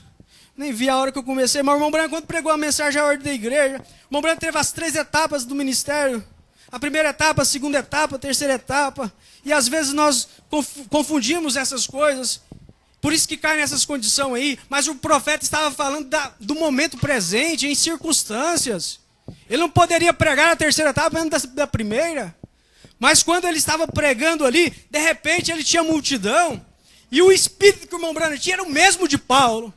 Nem vi a hora que eu comecei, mas o irmão Branham, quando pregou a mensagem à ordem da igreja, o irmão Branham teve as 3 etapas do ministério. A primeira etapa, a segunda etapa, a terceira etapa. E às vezes nós confundimos essas coisas. Por isso que cai nessas condições aí. Mas o profeta estava falando do momento presente, em circunstâncias. Ele não poderia pregar a terceira etapa antes da primeira. Mas quando ele estava pregando ali, de repente ele tinha multidão, e o espírito que o irmão Branham tinha era o mesmo de Paulo.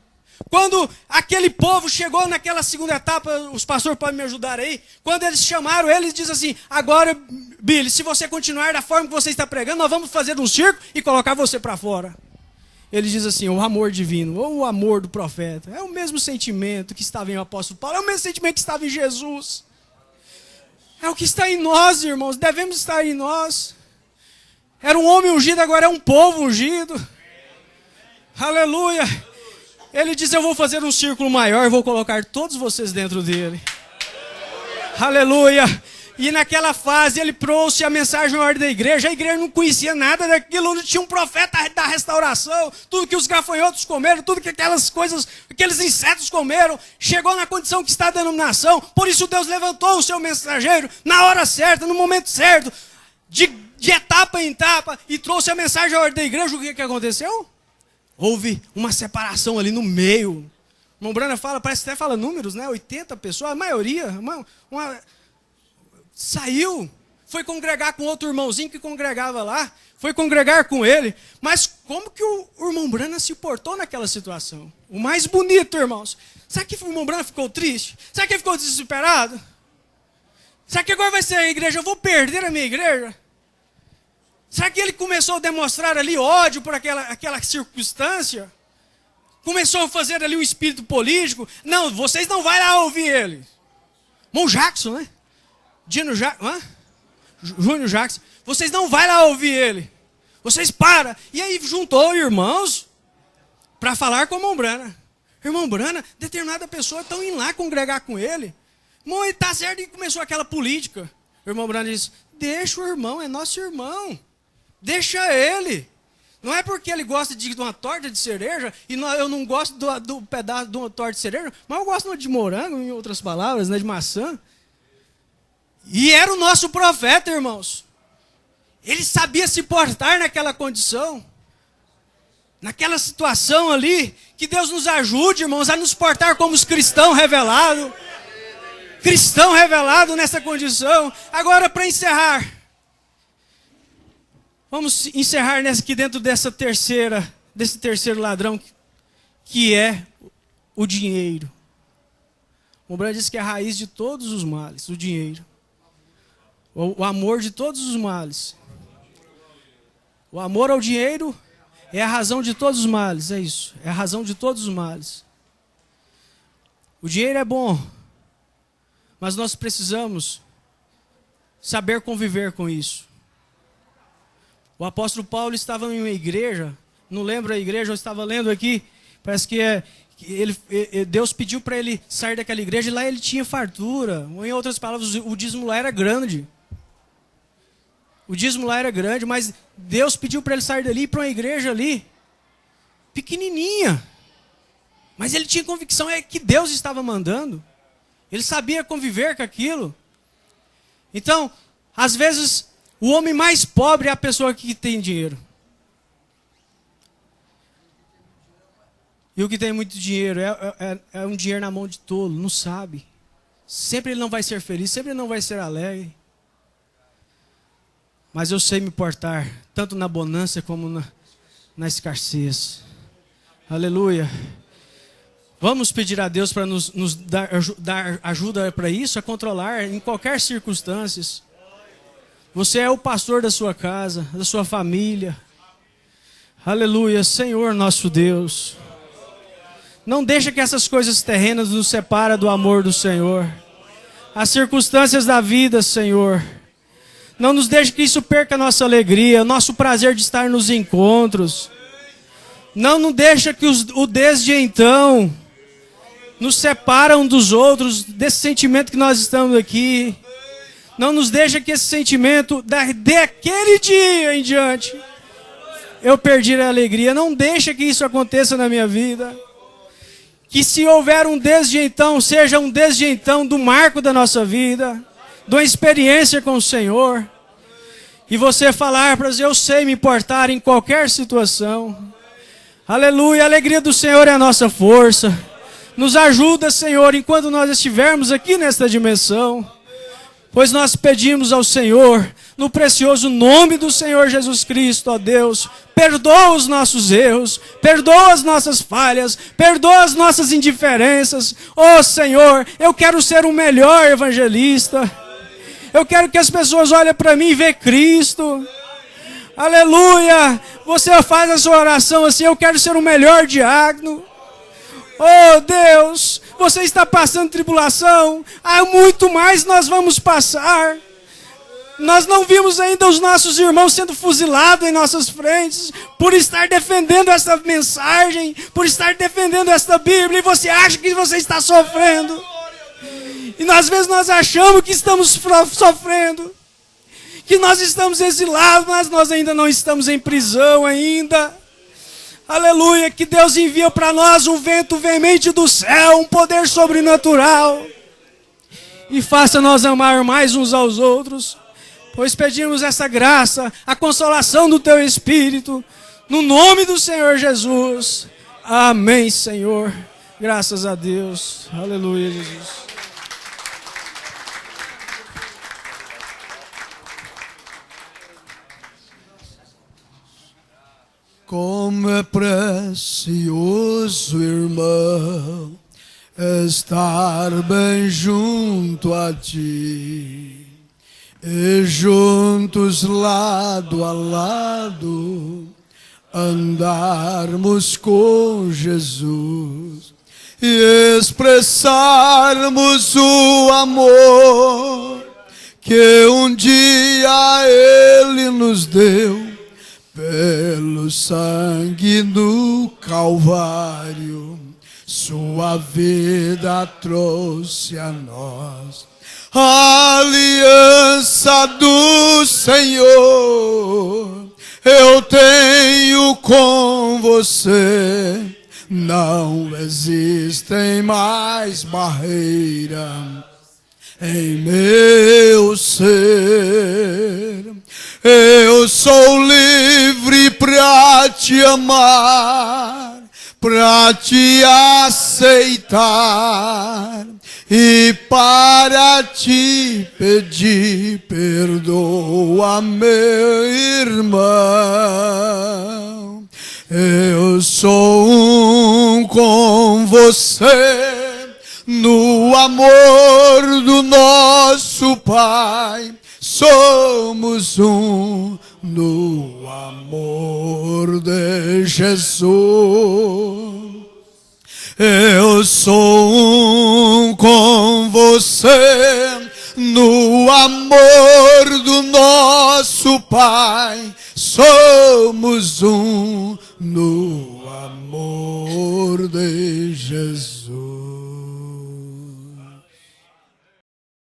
Quando aquele povo chegou naquela segunda etapa, os pastores podem me ajudar aí, quando eles chamaram ele, eles dizem assim, agora, Billy, se você continuar da forma que você está pregando, nós vamos fazer um circo e colocar você para fora. Ele diz assim, o amor divino, ou o amor do profeta, é o mesmo sentimento que estava em o apóstolo Paulo, é o mesmo sentimento que estava em Jesus. É o que está em nós, irmãos, devemos estar em nós. Era um homem ungido, agora é um povo ungido. Aleluia. Ele diz, eu vou fazer um círculo maior, vou colocar todos vocês dentro dele. Aleluia. E naquela fase ele trouxe a mensagem à ordem da igreja. A igreja não conhecia nada daquilo, não tinha um profeta da restauração. Tudo que os gafanhotos comeram, tudo que aquelas coisas, aqueles insetos comeram, chegou na condição que está a denominação. Por isso Deus levantou o seu mensageiro na hora certa, no momento certo, de etapa em etapa, e trouxe a mensagem à ordem da igreja. O que aconteceu? Houve uma separação ali no meio. O irmão Branham fala, parece que até fala números, né? 80 pessoas, a maioria, saiu, foi congregar com outro irmãozinho que congregava lá, foi congregar com ele. Mas como que o irmão Branham se portou naquela situação? O mais bonito, irmãos. Sabe que o irmão Branham ficou triste? Sabe que ele ficou desesperado? Sabe que agora vai ser a igreja? Eu vou perder a minha igreja? Será que ele começou a demonstrar ali ódio por aquela circunstância? Começou a fazer ali um espírito político? Não, vocês não vão lá ouvir ele. Irmão Jackson, né? Júnior Jackson. Vocês não vão lá ouvir ele. Vocês param. E aí juntou irmãos para falar com o irmão Branham. Irmão Branham, determinada pessoa estão indo lá congregar com ele. Irmão, ele está certo, e começou aquela política. O irmão Branham disse, deixa o irmão, é nosso irmão. Deixa ele. Não é porque ele gosta de uma torta de cereja, e eu não gosto do pedaço de uma torta de cereja, mas eu gosto de morango, em outras palavras, né, de maçã. E era o nosso profeta, irmãos. Ele sabia se portar naquela condição, naquela situação ali. Que Deus nos ajude, irmãos, a nos portar como os cristãos revelados. Cristão revelado nessa condição. Agora, para encerrar, vamos encerrar aqui dentro desse terceiro ladrão, que é o dinheiro. O Branham diz que é a raiz de todos os males, o dinheiro. O amor de todos os males. O amor ao dinheiro é a razão de todos os males, é isso. É a razão de todos os males. O dinheiro é bom, mas nós precisamos saber conviver com isso. O apóstolo Paulo estava em uma igreja, não lembro a igreja, eu estava lendo aqui, parece que Deus pediu para ele sair daquela igreja, e lá ele tinha fartura. Ou, em outras palavras, o dízimo lá era grande. O dízimo lá era grande, mas Deus pediu para ele sair dali e ir para uma igreja ali, pequenininha. Mas ele tinha convicção que Deus estava mandando. Ele sabia conviver com aquilo. Então, às vezes, o homem mais pobre é a pessoa que tem dinheiro. E o que tem muito dinheiro é um dinheiro na mão de tolo, não sabe. Sempre ele não vai ser feliz, sempre ele não vai ser alegre. Mas eu sei me portar, tanto na bonança como na escassez. Aleluia. Vamos pedir a Deus para nos dar ajuda para isso, a controlar em qualquer circunstância. Você é o pastor da sua casa, da sua família. Aleluia, Senhor nosso Deus. Não deixa que essas coisas terrenas nos separem do amor do Senhor. As circunstâncias da vida, Senhor. Não nos deixe que isso perca a nossa alegria, nosso prazer de estar nos encontros. Não nos deixa que o desde então nos separa um dos outros, desse sentimento que nós estamos aqui. Não nos deixa que esse sentimento, daquele dia em diante, eu perdi a alegria. Não deixa que isso aconteça na minha vida. Que se houver um desde então, seja um desde então do marco da nossa vida, de uma experiência com o Senhor. E você falar para eu sei me portar em qualquer situação. Aleluia, a alegria do Senhor é a nossa força. Nos ajuda, Senhor, enquanto nós estivermos aqui nesta dimensão. Pois nós pedimos ao Senhor, no precioso nome do Senhor Jesus Cristo, ó Deus. Perdoa os nossos erros, perdoa as nossas falhas, perdoa as nossas indiferenças. Ó Senhor, eu quero ser o melhor evangelista. Eu quero que as pessoas olhem para mim e vejam Cristo. Aleluia! Você faz a sua oração assim, eu quero ser o melhor diácono. Oh Deus, você está passando tribulação, há muito mais nós vamos passar. Nós não vimos ainda os nossos irmãos sendo fuzilados em nossas frentes, por estar defendendo essa mensagem, por estar defendendo esta Bíblia, e você acha que você está sofrendo. E às vezes nós achamos que estamos sofrendo, que nós estamos exilados, mas nós ainda não estamos em prisão ainda. Aleluia, que Deus envia para nós um vento veemente do céu, um poder sobrenatural. E faça nós amar mais uns aos outros, pois pedimos essa graça, a consolação do Teu Espírito, no nome do Senhor Jesus. Amém, Senhor. Graças a Deus. Aleluia, Jesus. Como é precioso, irmão, estar bem junto a Ti, e juntos lado a lado andarmos com Jesus e expressarmos o amor que um dia Ele nos deu pelo sangue do Calvário. Sua vida trouxe a nós a aliança do Senhor. Eu tenho com você, não existem mais barreiras em meu ser. Eu sou livre para te amar, para te aceitar e para te pedir, perdoa, meu irmão. Eu sou um com você no amor do nosso Pai. Somos um no amor de Jesus. Eu sou um com você no amor do nosso Pai. Somos um no amor de